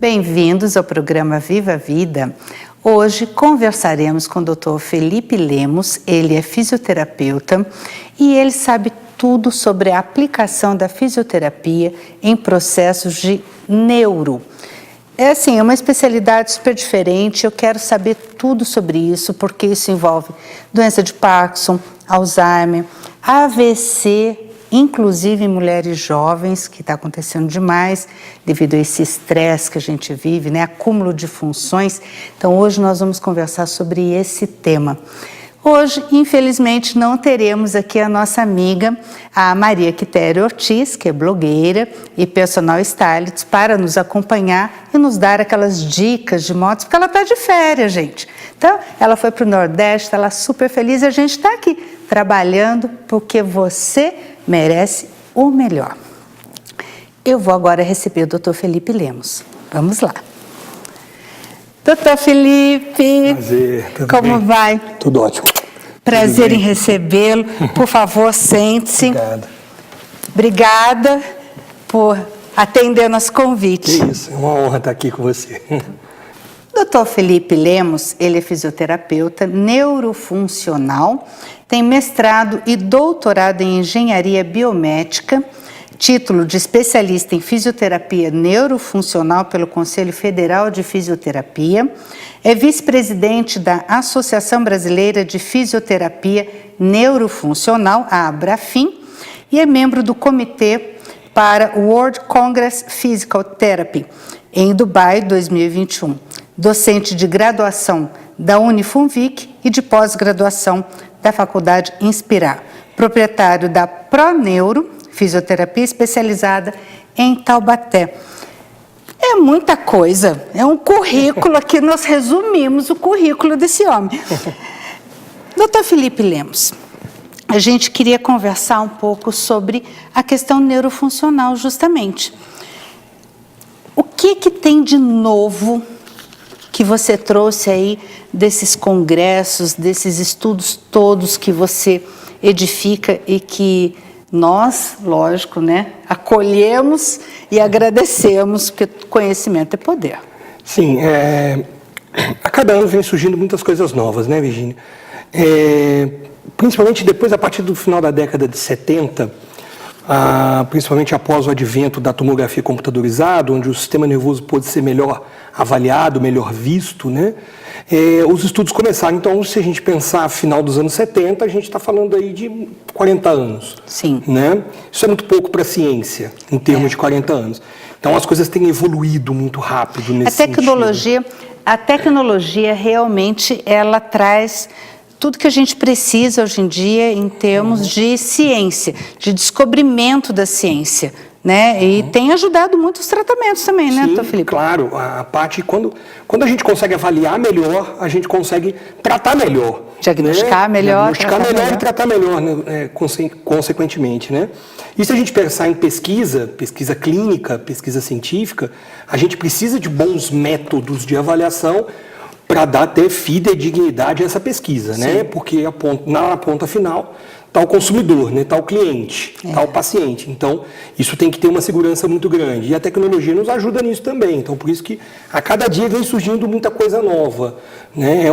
Bem-vindos ao programa Viva a Vida. Hoje conversaremos com o Dr. Felipe Lemos, ele é fisioterapeuta e ele sabe tudo sobre a aplicação da fisioterapia em processos de neuro. É uma especialidade super diferente, eu quero saber tudo sobre isso, porque isso envolve doença de Parkinson, Alzheimer, AVC, inclusive em mulheres jovens, que está acontecendo demais devido a esse estresse que a gente vive, né? Acúmulo de funções. Então, hoje nós vamos conversar sobre esse tema. Hoje, infelizmente, não teremos aqui a nossa amiga, a Maria Quitéria Ortiz, que é blogueira e personal stylist, para nos acompanhar e nos dar aquelas dicas de motos, porque ela está de férias, gente. Então, ela foi para o Nordeste, está lá super feliz e a gente está aqui trabalhando porque você merece o melhor. Eu vou agora receber o Dr. Felipe Lemos. Vamos lá. Doutor Felipe, prazer, como vai? Tudo ótimo. Prazer em recebê-lo. Por favor, sente-se. Obrigado. Obrigada por atender nosso convite. Que isso, é uma honra estar aqui com você. Dr. Felipe Lemos, ele é fisioterapeuta neurofuncional, tem mestrado e doutorado em engenharia biomédica, título de especialista em fisioterapia neurofuncional pelo Conselho Federal de Fisioterapia, é vice-presidente da Associação Brasileira de Fisioterapia Neurofuncional, a ABRAFIN, e é membro do Comitê para o World Congress Physical Therapy, em Dubai, 2021. Docente de graduação da Unifunvic e de pós-graduação da Faculdade Inspirar. Proprietário da ProNeuro, fisioterapia especializada em Taubaté. É muita coisa, é um currículo, aqui nós resumimos o currículo desse homem. Doutor Felipe Lemos, a gente queria conversar um pouco sobre a questão neurofuncional, justamente. O que tem de novo que você trouxe aí desses congressos, desses estudos todos que você edifica e que nós, lógico, né, acolhemos e agradecemos, porque conhecimento é poder. Sim, a cada ano vem surgindo muitas coisas novas, né, Virginia? Principalmente depois, a partir do final da década de 70, principalmente após o advento da tomografia computadorizada, onde o sistema nervoso pôde ser melhor avaliado, melhor visto, né? Os estudos começaram. Então, se a gente pensar final dos anos 70, a gente está falando aí de 40 anos. Sim. Né? Isso é muito pouco para a ciência, em termos de 40 anos. Então, as coisas têm evoluído muito rápido nesse sentido. A tecnologia realmente, ela traz tudo que a gente precisa hoje em dia em termos de ciência, de descobrimento da ciência, né? E tem ajudado muito os tratamentos também, né, doutor Felipe? Claro, a parte, quando a gente consegue avaliar melhor, a gente consegue tratar melhor. Diagnosticar melhor. Diagnosticar melhor e tratar melhor, né, consequentemente, né? E se a gente pensar em pesquisa clínica, pesquisa científica, a gente precisa de bons métodos de avaliação para dar até fidedignidade a essa pesquisa, né? Porque na ponta final está o consumidor, né? Está o cliente, está o paciente. Então, isso tem que ter uma segurança muito grande. E a tecnologia nos ajuda nisso também. Então, por isso que a cada dia vem surgindo muita coisa nova, né?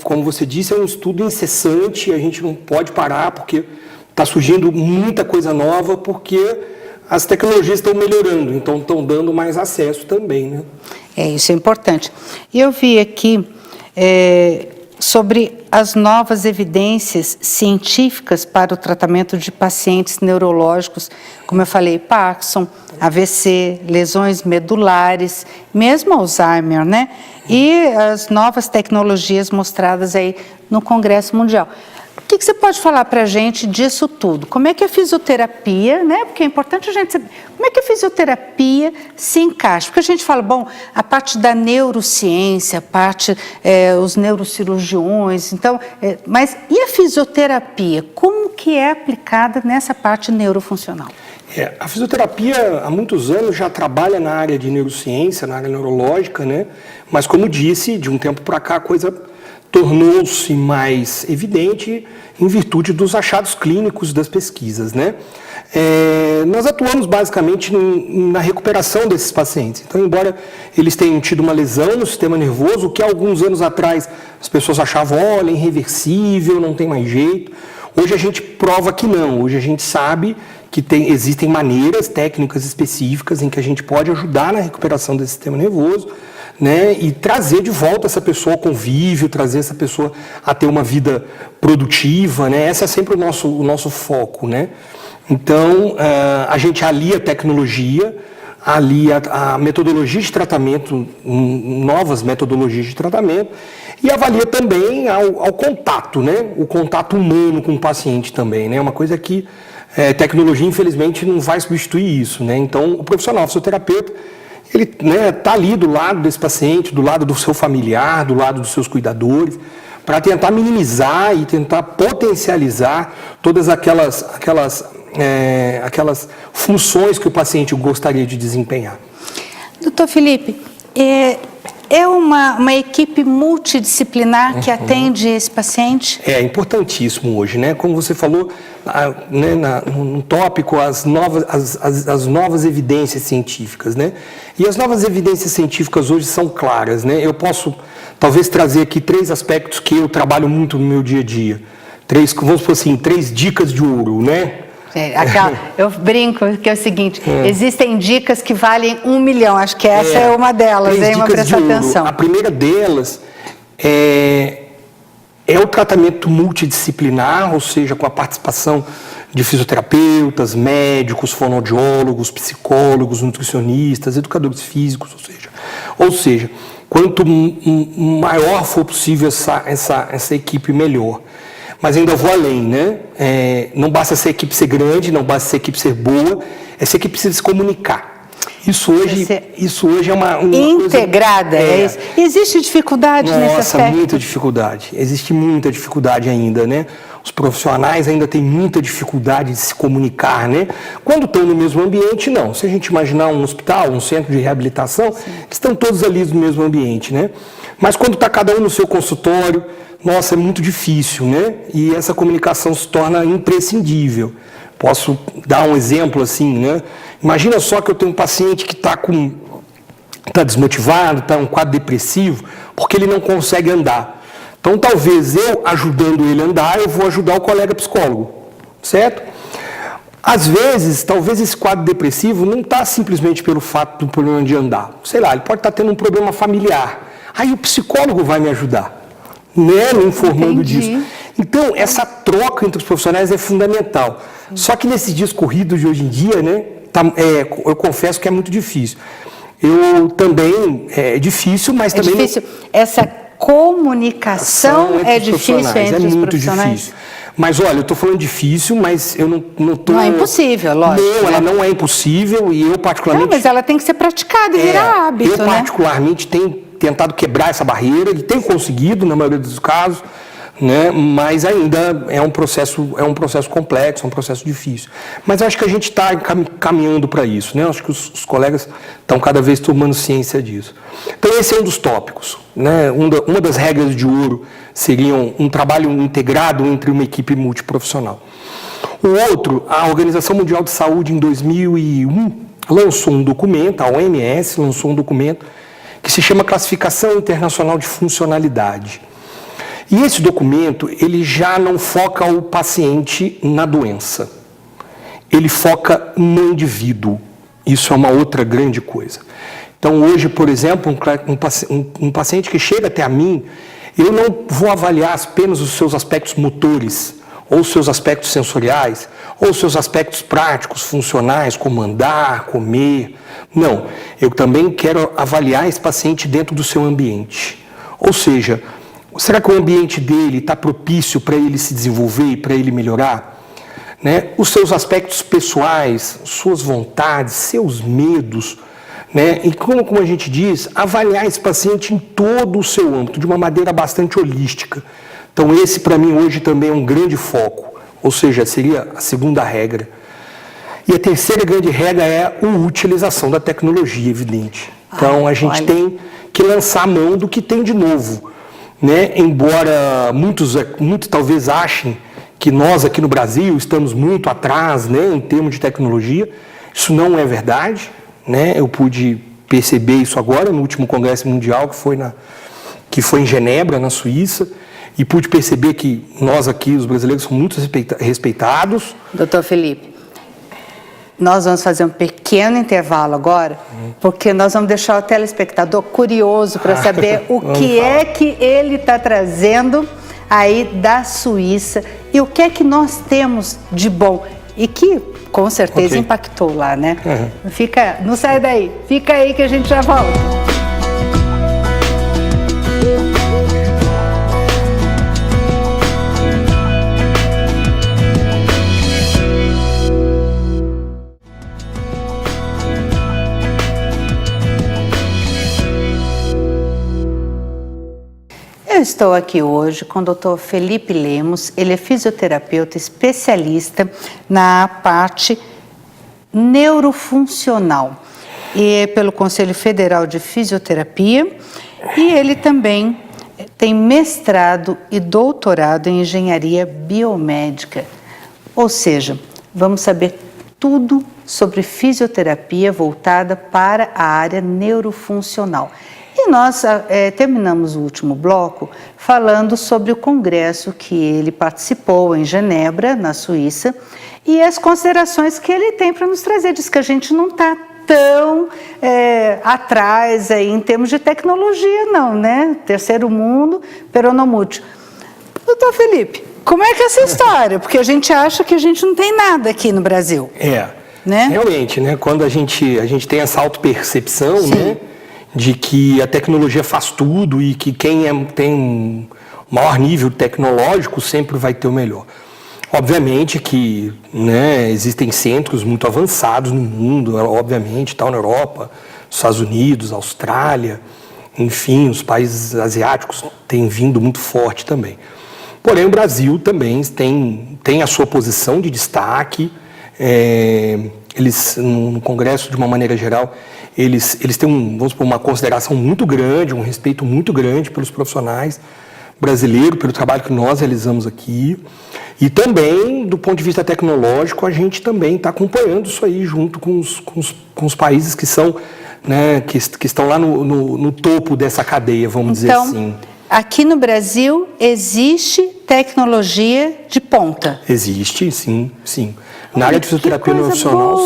Como você disse, é um estudo incessante, a gente não pode parar, porque está surgindo muita coisa nova, porque as tecnologias estão melhorando, então estão dando mais acesso também, né? Isso é importante. E eu vi aqui sobre as novas evidências científicas para o tratamento de pacientes neurológicos, como eu falei, Parkinson, AVC, lesões medulares, mesmo Alzheimer, né? E as novas tecnologias mostradas aí no Congresso Mundial. O que você pode falar para a gente disso tudo? Como é que a fisioterapia, né? Porque é importante a gente saber, como é que a fisioterapia se encaixa? Porque a gente fala, bom, a parte da neurociência, a parte, os neurocirurgiões, então, mas e a fisioterapia? Como que é aplicada nessa parte neurofuncional? A fisioterapia, há muitos anos, já trabalha na área de neurociência, na área neurológica, né? Mas, como disse, de um tempo para cá, a coisa tornou-se mais evidente em virtude dos achados clínicos das pesquisas, né? Nós atuamos basicamente na recuperação desses pacientes. Então, embora eles tenham tido uma lesão no sistema nervoso, que há alguns anos atrás as pessoas achavam, olha, é irreversível, não tem mais jeito. Hoje a gente prova que não. Hoje a gente sabe que existem maneiras, técnicas específicas em que a gente pode ajudar na recuperação desse sistema nervoso, né, e trazer de volta essa pessoa ao convívio, trazer essa pessoa a ter uma vida produtiva, né? Esse é sempre o nosso foco, né? Então, a gente alia a tecnologia, alia a metodologia de tratamento, novas metodologias de tratamento, e avalia também ao contato, né? O contato humano com o paciente também, né? Uma coisa que tecnologia, infelizmente, não vai substituir isso, né? Então, o profissional fisioterapeuta, ele está ali do lado desse paciente, do lado do seu familiar, do lado dos seus cuidadores, para tentar minimizar e tentar potencializar todas aquelas funções que o paciente gostaria de desempenhar. Doutor Felipe, é uma equipe multidisciplinar que atende esse paciente? É importantíssimo hoje, né? Como você falou, no tópico, as novas evidências científicas, né? E as novas evidências científicas hoje são claras, né? Eu posso, talvez, trazer aqui 3 aspectos que eu trabalho muito no meu dia a dia. 3, vamos supor assim, 3 dicas de ouro, né? Eu brinco que é o seguinte, existem dicas que valem 1 milhão, acho que essa é uma delas, hein? Vamos prestar atenção. A primeira delas é o tratamento multidisciplinar, ou seja, com a participação de fisioterapeutas, médicos, fonoaudiólogos, psicólogos, nutricionistas, educadores físicos, ou seja, quanto maior for possível essa equipe, melhor. Mas ainda vou além, né? Não basta essa equipe ser grande, não basta essa equipe ser boa, essa equipe precisa se comunicar. Isso hoje é uma integrada, coisa, é isso. Existe dificuldade nesse aspecto? Nossa, muita dificuldade. Existe muita dificuldade ainda, né? Os profissionais ainda têm muita dificuldade de se comunicar, né? Quando estão no mesmo ambiente, não. Se a gente imaginar um hospital, um centro de reabilitação, estão todos ali no mesmo ambiente, né? Mas quando está cada um no seu consultório, nossa, é muito difícil, né? E essa comunicação se torna imprescindível. Posso dar um exemplo assim, né? Imagina só que eu tenho um paciente que está desmotivado, está em um quadro depressivo, porque ele não consegue andar. Então, talvez eu, ajudando ele a andar, eu vou ajudar o colega psicólogo, certo? Às vezes, talvez esse quadro depressivo não está simplesmente pelo fato do problema de andar. Sei lá, ele pode estar tendo um problema familiar. Aí o psicólogo vai me ajudar, né? Me informando disso. Então, essa troca entre os profissionais é fundamental. Só que nesses dias corridos de hoje em dia, né? Eu confesso que é muito difícil. Eu também, é difícil, mas também... É difícil. Essa comunicação é difícil entre os profissionais? Difícil. Mas, olha, eu estou falando difícil, mas eu não estou... Não é impossível, lógico. Não, ela não é impossível e eu particularmente... Não, mas ela tem que ser praticada e virar hábito, eu particularmente tenho tentado quebrar essa barreira e tenho conseguido, na maioria dos casos, né? Mas ainda é um processo complexo, é um processo difícil. Mas acho que a gente está caminhando para isso, né? Acho que os colegas estão cada vez tomando ciência disso. Então esse é um dos tópicos, né? Uma das regras de ouro seria um trabalho integrado entre uma equipe multiprofissional. O outro, a Organização Mundial de Saúde em 2001 lançou um documento, a OMS lançou um documento que se chama Classificação Internacional de Funcionalidade. E esse documento, ele já não foca o paciente na doença. Ele foca no indivíduo. Isso é uma outra grande coisa. Então, hoje, por exemplo, um paciente que chega até a mim, eu não vou avaliar apenas os seus aspectos motores, ou os seus aspectos sensoriais, ou os seus aspectos práticos, funcionais, como andar, comer. Não, eu também quero avaliar esse paciente dentro do seu ambiente. Ou seja, será que o ambiente dele está propício para ele se desenvolver e para ele melhorar? Né? Os seus aspectos pessoais, suas vontades, seus medos, né? E como a gente diz, avaliar esse paciente em todo o seu âmbito, de uma maneira bastante holística. Então esse para mim hoje também é um grande foco, ou seja, seria a segunda regra. E a terceira grande regra é a utilização da tecnologia, evidente. Então a gente tem que lançar a mão do que tem de novo. né? Embora muitos talvez achem que nós aqui no Brasil estamos muito atrás, né, em termos de tecnologia, isso não é verdade, né? Eu pude perceber isso agora no último Congresso Mundial que foi em Genebra, na Suíça, e pude perceber que nós aqui, os brasileiros, somos muito respeitados. Doutor Felipe, nós vamos fazer um pequeno intervalo agora, porque nós vamos deixar o telespectador curioso para saber o que é que ele está trazendo aí da Suíça e o que é que nós temos de bom e que com certeza impactou lá, né? Não sai daí, fica aí que a gente já volta. Eu estou aqui hoje com o Dr. Felipe Lemos, ele é fisioterapeuta especialista na parte neurofuncional e é pelo Conselho Federal de Fisioterapia e ele também tem mestrado e doutorado em engenharia biomédica, ou seja, vamos saber tudo sobre fisioterapia voltada para a área neurofuncional. E nós terminamos o último bloco falando sobre o congresso que ele participou em Genebra, na Suíça, e as considerações que ele tem para nos trazer. Diz que a gente não está tão atrás aí, em termos de tecnologia, não, né? Terceiro mundo, peronomútil. Doutor Felipe, como é que é essa história? Porque a gente acha que a gente não tem nada aqui no Brasil. Né? Realmente, né? Quando a gente tem essa autopercepção, né? De que a tecnologia faz tudo e que quem tem um maior nível tecnológico sempre vai ter o melhor. Obviamente que, né, existem centros muito avançados no mundo, obviamente, está na Europa, nos Estados Unidos, Austrália, enfim, os países asiáticos têm vindo muito forte também. Porém, o Brasil também tem a sua posição de destaque, eles, no Congresso, de uma maneira geral, eles têm vamos supor, uma consideração muito grande, um respeito muito grande pelos profissionais brasileiros, pelo trabalho que nós realizamos aqui. E também, do ponto de vista tecnológico, a gente também está acompanhando isso aí junto com os países que são, né, que estão lá no topo dessa cadeia, vamos dizer assim. Aqui no Brasil existe tecnologia de ponta? Existe, sim. Na área de fisioterapia neurofuncional,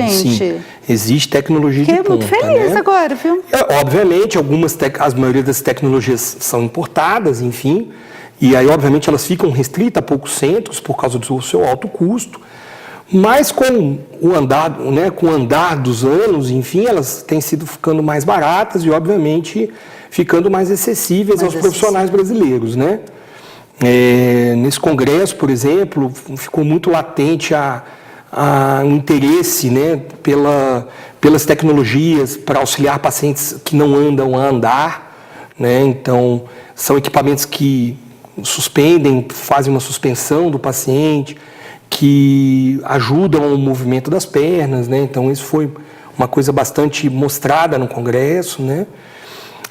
sim. Existe tecnologia de ponta. Fiquei muito feliz, né? Agora, viu? Obviamente, a maioria das tecnologias são importadas, enfim, e aí, obviamente, elas ficam restritas a poucos centros por causa do seu alto custo, mas com o andar dos anos, enfim, elas têm sido ficando mais baratas e, obviamente, ficando mais acessíveis aos profissionais brasileiros, né? Nesse congresso, por exemplo, ficou muito latente um interesse, né, pelas tecnologias para auxiliar pacientes que não andam a andar, né? Então, são equipamentos que fazem uma suspensão do paciente, que ajudam o movimento das pernas, né? Então, isso foi uma coisa bastante mostrada no congresso, né?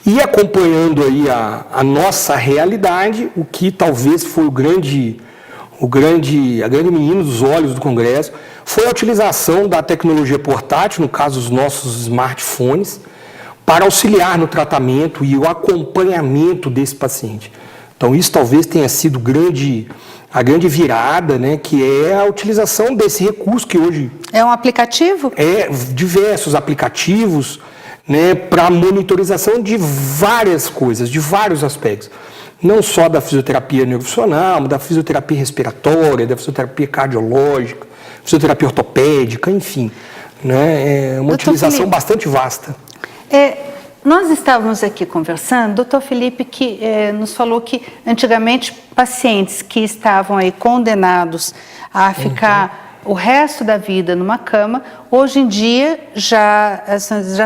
E acompanhando aí a nossa realidade, o que talvez foi a grande menina dos olhos do Congresso, foi a utilização da tecnologia portátil, no caso os nossos smartphones, para auxiliar no tratamento e o acompanhamento desse paciente. Então isso talvez tenha sido a grande virada, né, que é a utilização desse recurso que hoje... É um aplicativo? Diversos aplicativos, né, para monitorização de várias coisas, de vários aspectos. Não só da fisioterapia neurofuncional, mas da fisioterapia respiratória, da fisioterapia cardiológica, fisioterapia ortopédica, enfim. Né, é uma utilização bastante vasta. Nós estávamos aqui conversando, doutor Felipe, que nos falou que antigamente pacientes que estavam aí condenados a ficar o resto da vida numa cama, hoje em dia já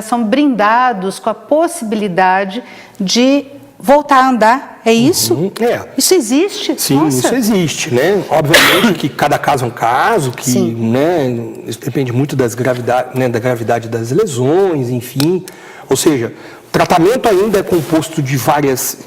são brindados com a possibilidade de voltar a andar, é isso? Isso existe? Sim, nossa. Isso existe, né? Obviamente que cada caso é um caso, que, né, isso depende muito da gravidade das lesões, enfim. Ou seja, o tratamento ainda é composto de várias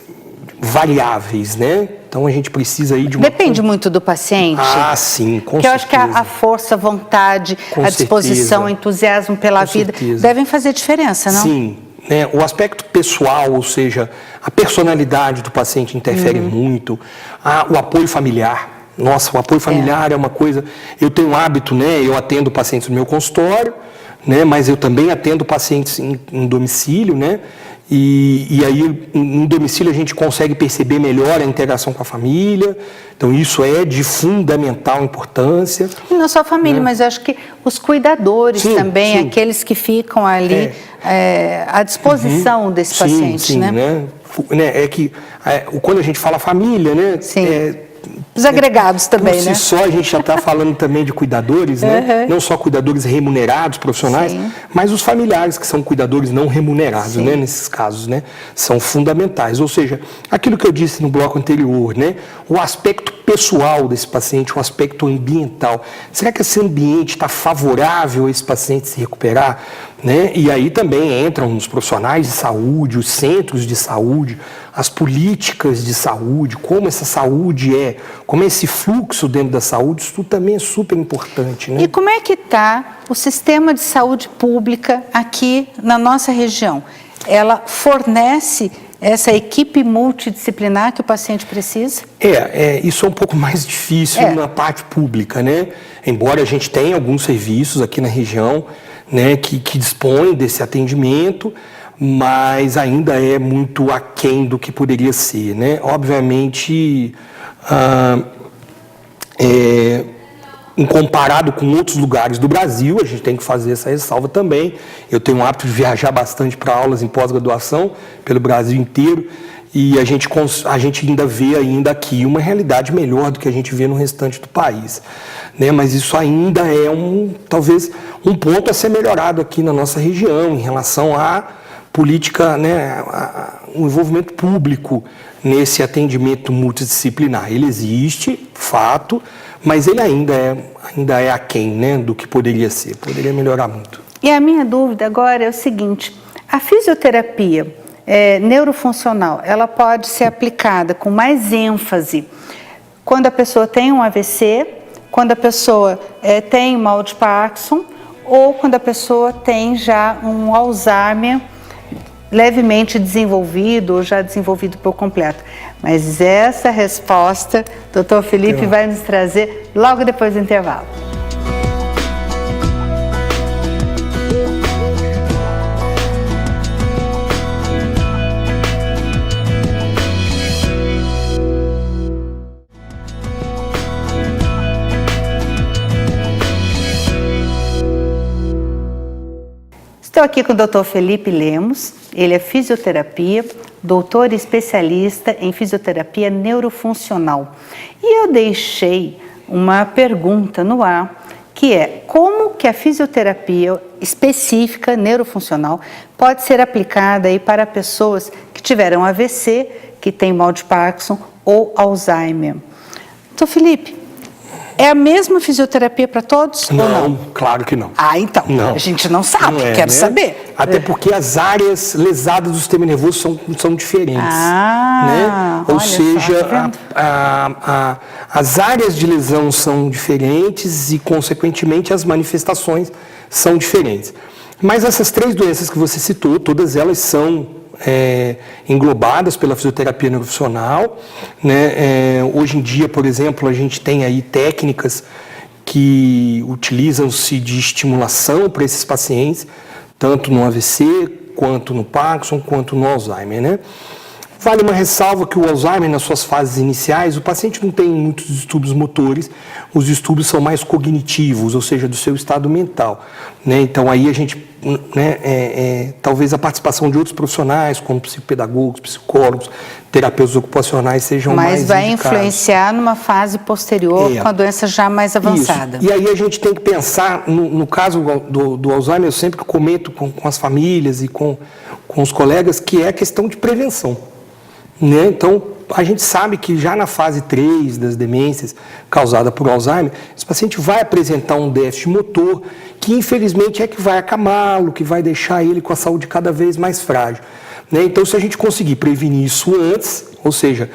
variáveis, né? Então a gente precisa aí de uma... Depende muito do paciente. Ah, sim, com Porque eu acho que certeza. a força, a vontade, Com a disposição, o certeza. entusiasmo pela Com vida certeza. devem fazer diferença, não? Sim, né? O aspecto pessoal, ou seja, a personalidade do paciente interfere muito, o apoio familiar. Nossa, o apoio familiar é uma coisa... Eu tenho um hábito, né? Eu atendo pacientes no meu consultório, né? Mas eu também atendo pacientes em domicílio, né? E aí, no domicílio, a gente consegue perceber melhor a interação com a família. Então, isso é de fundamental importância. E não só a família, mas eu acho que os cuidadores Sim, também, sim. aqueles que ficam ali à disposição desse paciente, sim, né? É que quando a gente fala família, né? Sim. Os agregados também, por si né? só, a gente já está falando também de cuidadores, né? Não só cuidadores remunerados, profissionais, Sim. mas os familiares que são cuidadores não remunerados, né? Nesses casos, né? São fundamentais. Ou seja, aquilo que eu disse no bloco anterior, né? O aspecto pessoal desse paciente, o aspecto ambiental. Será que esse ambiente está favorável a esse paciente se recuperar? Né? E aí também entram os profissionais de saúde, os centros de saúde, as políticas de saúde, como essa saúde como é esse fluxo dentro da saúde, isso tudo também é super importante. Né? E como é que está o sistema de saúde pública aqui na nossa região? Ela fornece essa equipe multidisciplinar que o paciente precisa? Isso é um pouco mais difícil na parte pública, né? Embora a gente tenha alguns serviços aqui na região, né, que dispõem desse atendimento, mas ainda é muito aquém do que poderia ser, né? Obviamente, em comparado com outros lugares do Brasil, a gente tem que fazer essa ressalva também. Eu tenho o hábito de viajar bastante para aulas em pós-graduação pelo Brasil inteiro, e a gente ainda vê aqui uma realidade melhor do que a gente vê no restante do país. Né? Mas isso ainda é talvez um ponto a ser melhorado aqui na nossa região em relação à política, né, o envolvimento público nesse atendimento multidisciplinar. Ele existe, fato, mas ele ainda é aquém, né, do que poderia ser, poderia melhorar muito. E a minha dúvida agora é o seguinte: a fisioterapia neurofuncional, ela pode ser aplicada com mais ênfase quando a pessoa tem um AVC, quando a pessoa tem mal de Parkinson ou quando a pessoa tem já um Alzheimer levemente desenvolvido ou já desenvolvido por completo. Mas essa resposta, Dr. Felipe vai nos trazer logo depois do intervalo. Estou aqui com o Dr. Felipe Lemos, ele é fisioterapia, doutor e especialista em fisioterapia neurofuncional. E eu deixei uma pergunta no ar, que é: como que a fisioterapia específica neurofuncional pode ser aplicada aí para pessoas que tiveram AVC, que têm mal de Parkinson ou Alzheimer? Dr. Felipe, é a mesma fisioterapia para todos ou não? Claro que não. Então, não. A gente não sabe, não quero saber. Até porque as áreas lesadas do sistema nervoso são diferentes. Né? Ou seja, as áreas de lesão são diferentes e, consequentemente, as manifestações são diferentes. Mas essas três doenças que você citou, todas elas são englobadas pela fisioterapia neurofuncional, né? Hoje em dia, por exemplo, a gente tem aí técnicas que utilizam-se de estimulação para esses pacientes, tanto no AVC, quanto no Parkinson, quanto no Alzheimer, né? Vale uma ressalva que o Alzheimer, nas suas fases iniciais, o paciente não tem muitos distúrbios motores, os distúrbios são mais cognitivos, ou seja, do seu estado mental. Né? Então, aí a gente, talvez a participação de outros profissionais, como psicopedagogos, psicólogos, terapeutas ocupacionais, sejam mais indicados. Mas vai influenciar numa fase posterior, com a doença já mais avançada. Isso. E aí a gente tem que pensar, no caso do Alzheimer, eu sempre comento com as famílias e com os colegas, que é a questão de prevenção. Né? Então, a gente sabe que já na fase 3 das demências causada por Alzheimer, esse paciente vai apresentar um déficit motor que, infelizmente, é que vai acamá-lo, que vai deixar ele com a saúde cada vez mais frágil. né? Então, se a gente conseguir prevenir isso antes, ou seja,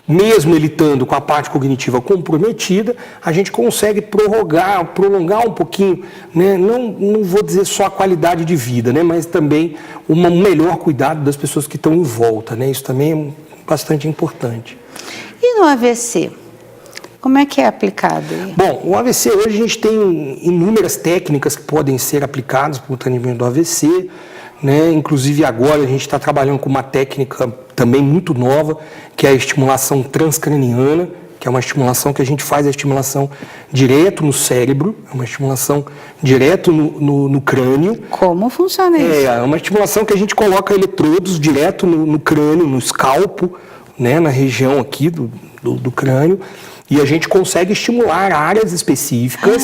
mesmo ele estando com a parte cognitiva comprometida, a gente consegue prolongar um pouquinho, né? Não vou dizer só a qualidade de vida, né? Mas também um melhor cuidado das pessoas que estão em volta, né? Isso também é bastante importante. E no AVC? Como é que é aplicado? Bom, o AVC hoje a gente tem inúmeras técnicas que podem ser aplicadas para o tratamento do AVC, né? Inclusive agora a gente está trabalhando com uma técnica também muito nova, que é a estimulação transcraniana, que é uma estimulação que a gente faz a estimulação direto no cérebro, é uma estimulação direto no crânio. Como funciona isso? É uma estimulação que a gente coloca eletrodos direto no crânio, no escalpo, né? Na região aqui do crânio, e a gente consegue estimular áreas específicas,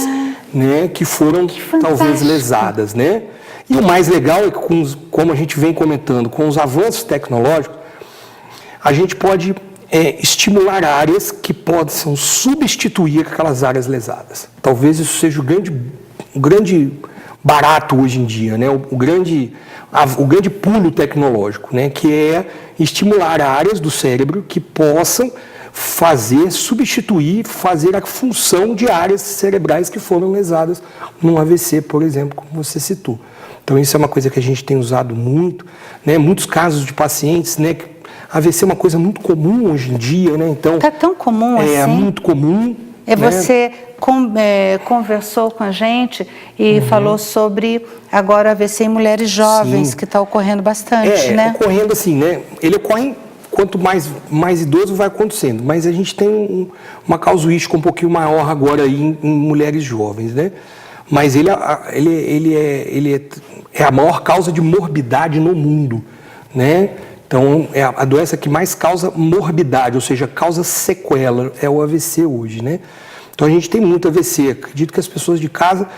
né? Que foram talvez lesadas, né? E o mais legal é que, como a gente vem comentando, com os avanços tecnológicos, a gente pode estimular áreas que possam substituir aquelas áreas lesadas. Talvez isso seja o grande barato hoje em dia, né? O grande pulo tecnológico, né? Que é estimular áreas do cérebro que possam substituir a função de áreas cerebrais que foram lesadas num AVC, por exemplo, como você citou. Então, isso é uma coisa que a gente tem usado muito, né? Muitos casos de pacientes, né? AVC é uma coisa muito comum hoje em dia, né? Então, tá tão comum assim? É muito comum. Você conversou com a gente e falou sobre agora AVC em mulheres jovens, Sim. que está ocorrendo bastante, né? Ocorrendo assim, né? Ele ocorre quanto mais idoso vai acontecendo, mas a gente tem uma casuística um pouquinho maior agora aí em mulheres jovens, né? Mas ele é a maior causa de morbidade no mundo, né? Então, é a doença que mais causa morbidade, ou seja, causa sequela, é o AVC hoje, né? Então, a gente tem muito AVC. Acredito que as pessoas de casa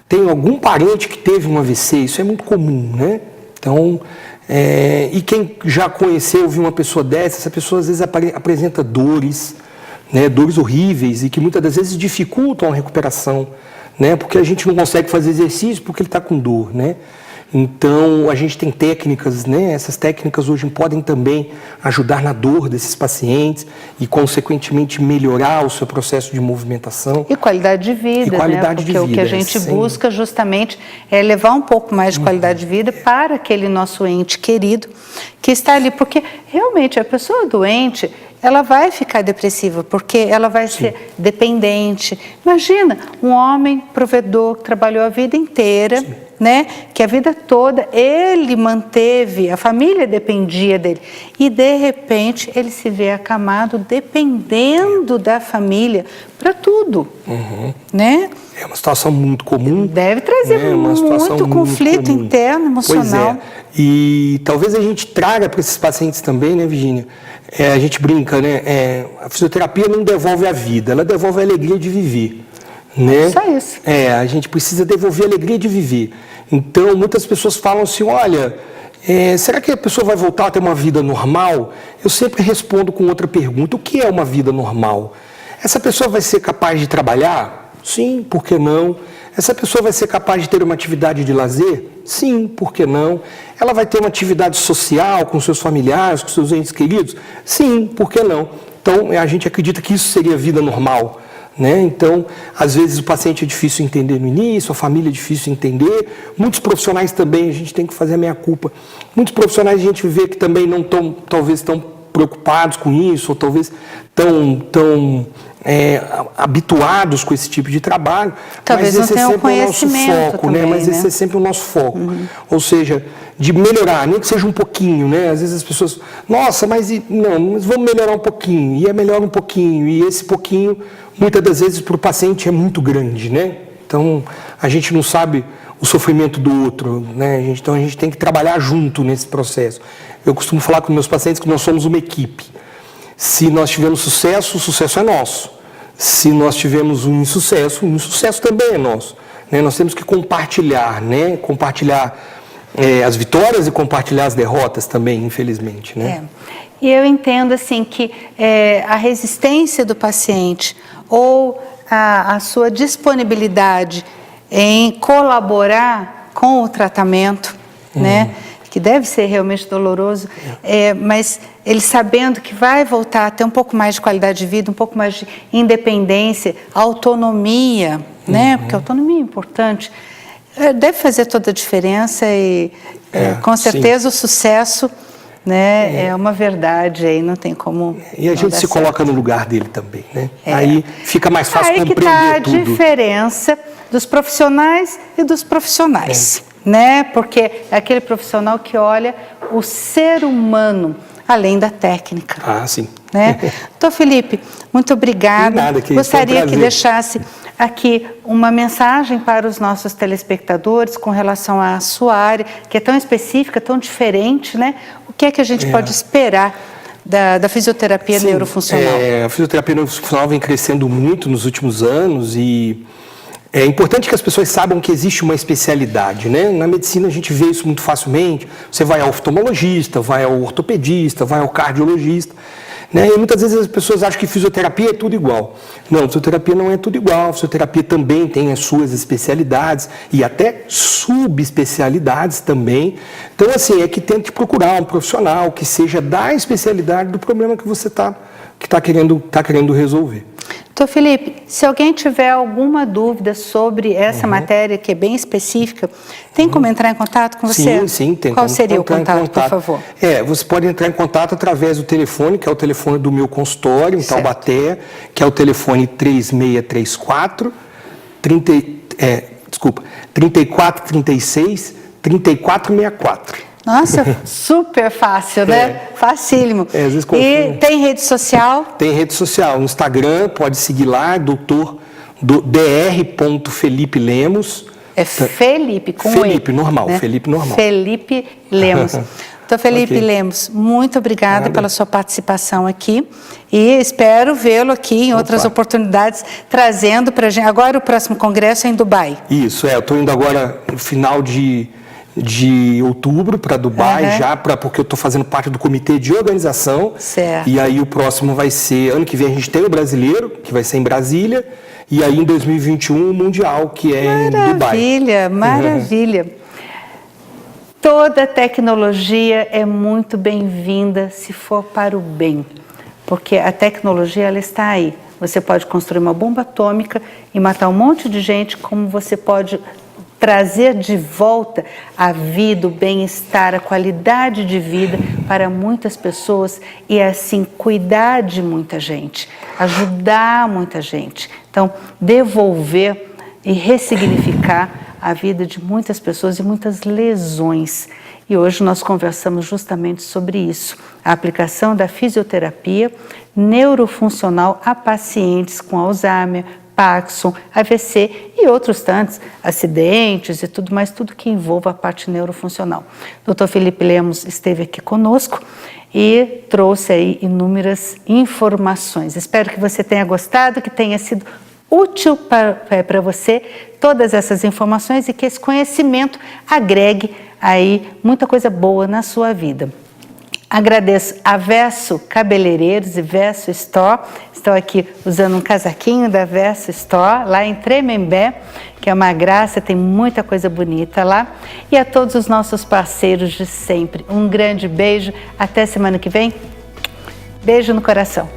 têm algum parente que teve um AVC, isso é muito comum, né? Então, e quem já conheceu, viu uma pessoa dessa, essa pessoa às vezes apresenta dores, né? Dores horríveis e que muitas das vezes dificultam a recuperação, né? Porque a gente não consegue fazer exercício porque ele está com dor, né? Então, a gente tem técnicas, né? Essas técnicas hoje podem também ajudar na dor desses pacientes e, consequentemente, melhorar o seu processo de movimentação. E qualidade de vida, qualidade né? Porque o que a gente busca justamente é levar um pouco mais de qualidade de vida para aquele nosso ente querido que está ali. Porque, realmente, a pessoa doente, ela vai ficar depressiva, porque ela vai ser dependente. Imagina, um homem provedor que trabalhou a vida inteira, né? Que a vida toda ele manteve, a família dependia dele. E, de repente, ele se vê acamado dependendo da família para tudo, né? É uma situação muito comum. Deve trazer muito conflito interno, emocional. Pois é. E talvez a gente traga para esses pacientes também, né, Virginia? A gente brinca, né? A fisioterapia não devolve a vida, ela devolve a alegria de viver, né? Só isso. A gente precisa devolver a alegria de viver. Então, muitas pessoas falam assim, olha, será que a pessoa vai voltar a ter uma vida normal? Eu sempre respondo com outra pergunta, o que é uma vida normal? Essa pessoa vai ser capaz de trabalhar? Sim, por que não? Essa pessoa vai ser capaz de ter uma atividade de lazer? Sim, por que não? Ela vai ter uma atividade social com seus familiares, com seus entes queridos? Sim, por que não? Então, a gente acredita que isso seria vida normal, né? Então, às vezes o paciente é difícil entender no início, a família é difícil entender. Muitos profissionais também, a gente tem que fazer a meia-culpa. Muitos profissionais a gente vê que também não estão, talvez, tão preocupados com isso, ou talvez tão habituados com esse tipo de trabalho. Talvez mas esse não tenham é sempre o nosso foco, também, né? Mas esse é sempre o nosso foco. Ou seja, de melhorar, nem que seja um pouquinho, né? Às vezes as pessoas, nossa, mas vamos melhorar um pouquinho, e melhor um pouquinho, e esse pouquinho, muitas das vezes, para o paciente é muito grande, né? Então, a gente não sabe o sofrimento do outro, né? Então, a gente tem que trabalhar junto nesse processo. Eu costumo falar com meus pacientes que nós somos uma equipe. Se nós tivermos sucesso, o sucesso é nosso. Se nós tivermos um insucesso, o insucesso também é nosso, né? Nós temos que compartilhar, né? Compartilhar as vitórias e compartilhar as derrotas também, infelizmente, né? E eu entendo assim que a resistência do paciente ou a sua disponibilidade em colaborar com o tratamento, né? que deve ser realmente doloroso, mas ele sabendo que vai voltar a ter um pouco mais de qualidade de vida, um pouco mais de independência, autonomia, né? Porque a autonomia é importante, deve fazer toda a diferença e com certeza sim. O sucesso, né, é uma verdade aí, não tem como. E a gente se coloca no lugar dele também, né? Aí fica mais fácil compreender tudo. Aí que está a diferença dos profissionais e dos profissionais, né? Porque é aquele profissional que olha o ser humano além da técnica. Ah, sim. Né? Doutor Felipe, muito obrigada. Nada, gostaria que deixasse aqui uma mensagem para os nossos telespectadores com relação à sua área, que é tão específica, tão diferente, né? O que é que a gente pode esperar da fisioterapia neurofuncional? A fisioterapia neurofuncional vem crescendo muito nos últimos anos e é importante que as pessoas saibam que existe uma especialidade, né? Na medicina a gente vê isso muito facilmente. Você vai ao oftalmologista, vai ao ortopedista, vai ao cardiologista, né? E muitas vezes as pessoas acham que fisioterapia é tudo igual. Não, fisioterapia não é tudo igual. Fisioterapia também tem as suas especialidades e até subespecialidades também. Então, assim, é que tente procurar um profissional que seja da especialidade do problema que você está querendo resolver. Doutor Felipe, se alguém tiver alguma dúvida sobre essa matéria que é bem específica, tem como entrar em contato com você? Sim, tem. Qual seria o contato, por favor? Você pode entrar em contato através do telefone, que é o telefone do meu consultório, em Taubaté, que é o telefone 3634 3436 3464. Nossa, super fácil, né? Facílimo. Às vezes e tem rede social? Tem rede social. No Instagram, pode seguir lá, dr.felipe Lemos. É Felipe, com Felipe, E, normal, né? Felipe normal. Felipe Lemos. Doutor Felipe Lemos, muito obrigada pela sua participação aqui e espero vê-lo aqui em outras oportunidades, trazendo para a gente. Agora o próximo congresso é em Dubai. Isso, eu estou indo agora no final de outubro para Dubai, porque eu estou fazendo parte do comitê de organização. Certo. E aí o próximo vai ser, ano que vem a gente tem o brasileiro, que vai ser em Brasília, e aí em 2021 o mundial, que é em Dubai. Maravilha, maravilha. Toda tecnologia é muito bem-vinda se for para o bem, porque a tecnologia ela está aí. Você pode construir uma bomba atômica e matar um monte de gente, como você pode trazer de volta a vida, o bem-estar, a qualidade de vida para muitas pessoas e assim cuidar de muita gente, ajudar muita gente. Então, devolver e ressignificar a vida de muitas pessoas e muitas lesões. E hoje nós conversamos justamente sobre isso, a aplicação da fisioterapia neurofuncional a pacientes com Alzheimer, Parkinson, AVC e outros tantos, acidentes e tudo mais, tudo que envolva a parte neurofuncional. Dr. Felipe Lemos esteve aqui conosco e trouxe aí inúmeras informações. Espero que você tenha gostado, que tenha sido útil para você todas essas informações e que esse conhecimento agregue aí muita coisa boa na sua vida. Agradeço a Verso Cabeleireiros e Verso Store. Estou aqui usando um casaquinho da Verso Store, lá em Tremembé, que é uma graça, tem muita coisa bonita lá. E a todos os nossos parceiros de sempre, um grande beijo. Até semana que vem. Beijo no coração.